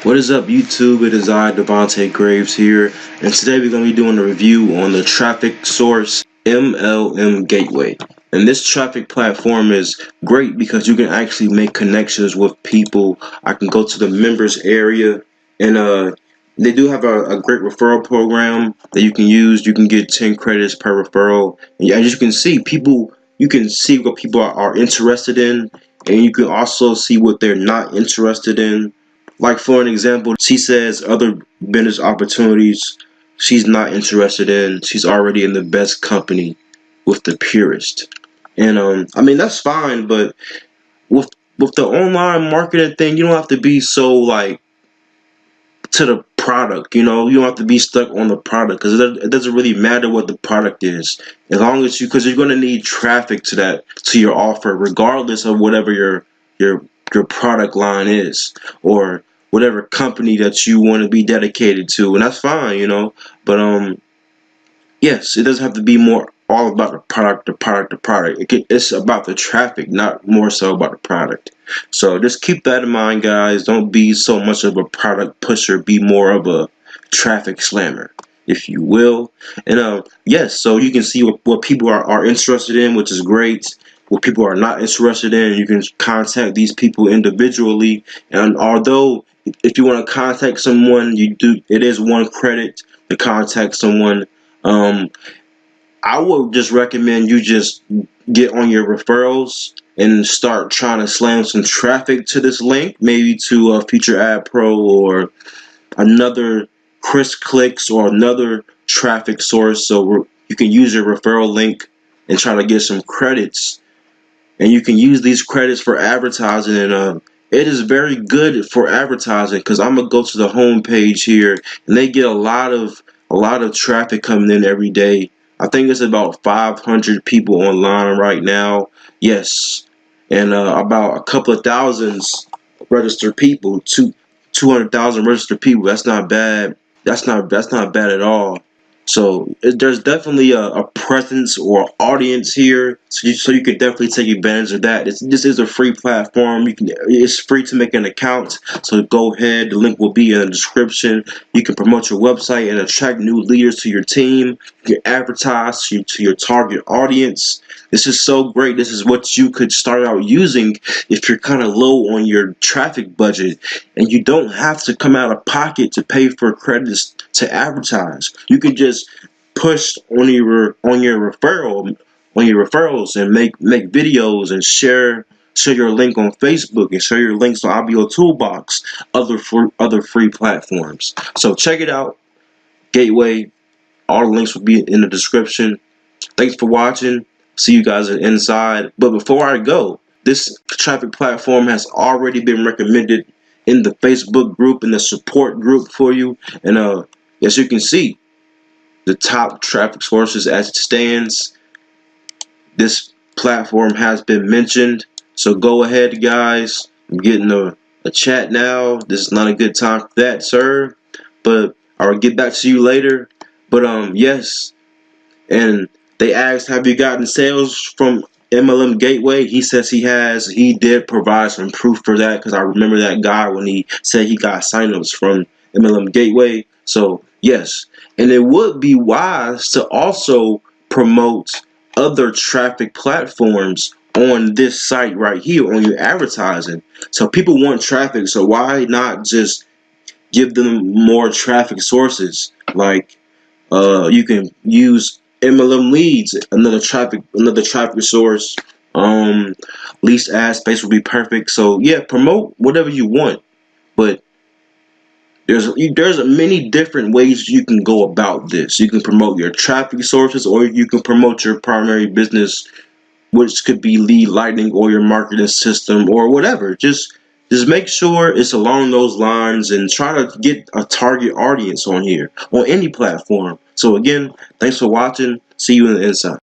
What is up, YouTube? It is I, Devontae Graves here, and today we're going to be doing a review on the traffic source MLM Gateway. And this traffic platform is great because you can actually make connections with people. I can go to the members area, and they do have a great referral program that you can use. You can get 10 credits per referral, and as you can see, you can see what people are interested in, and you can also see what they're not interested in. Like, for an example, she says other business opportunities she's not interested in. She's already in the best company with the purest. And I mean, that's fine, but with the online marketing thing, you don't have to be so like to the product, you know. You don't have to be stuck on the product, because it doesn't really matter what the product is, as long as because you're going to need traffic to your offer, regardless of whatever your product line is, or whatever company that you want to be dedicated to, and that's fine, you know. But yes, it doesn't have to be all about the product. It's about the traffic, not more so about the product. So just keep that in mind, guys. Don't be so much of a product pusher. Be more of a traffic slammer, if you will. And yes, so you can see what people are interested in, which is great. What people are not interested in, you can contact these people individually. And although if you want to contact someone, it is 1 credit to contact someone. I would just recommend you just get on your referrals and start trying to slam some traffic to this link, maybe to a Future Ad Pro or another Chris Clicks or another traffic source, so you can use your referral link and try to get some credits. And you can use these credits for advertising, and it is very good for advertising, because I'm gonna go to the home page here, and they get a lot of traffic coming in every day. I think it's about 500 people online right now. Yes, and about a couple of thousands registered people, 200,000 registered people. That's not bad. That's not bad at all. So there's definitely a presence or audience here, so you can definitely take advantage of that. This is a free platform. It's free to make an account, so go ahead. The link will be in the description. You can promote your website and attract new leaders to your team. You can advertise to your target audience. This is so great. This is what you could start out using if you're kind of low on your traffic budget, and you don't have to come out of pocket to pay for credits to advertise. You can just push on your referrals and make videos and share your link on Facebook and share your links on IBOTOOLBOX, other free platforms. So check it out, Gateway. All the links will be in the description. Thanks for watching. See you guys inside. But before I go, this traffic platform has already been recommended in the Facebook group, in the support group for you. And as you can see, the top traffic sources as it stands, this platform has been mentioned. So go ahead, guys. I'm getting a chat now. This is not a good time for that, sir, but I'll get back to you later. But yes, and they asked, have you gotten sales from MLM Gateway? He says he has. He did provide some proof for that, because I remember that guy when he said he got signups from MLM Gateway. So yes, and it would be wise to also promote other traffic platforms on this site right here on your advertising. So people want traffic, so why not just give them more traffic sources? Like you can use MLM leads, another traffic source. Least ad space would be perfect. So yeah, promote whatever you want, but there's many different ways you can go about this. You can promote your traffic sources, or you can promote your primary business, which could be lead lightning or your marketing system or whatever. Just make sure it's along those lines, and try to get a target audience on here, on any platform. So again, thanks for watching. See you in the inside.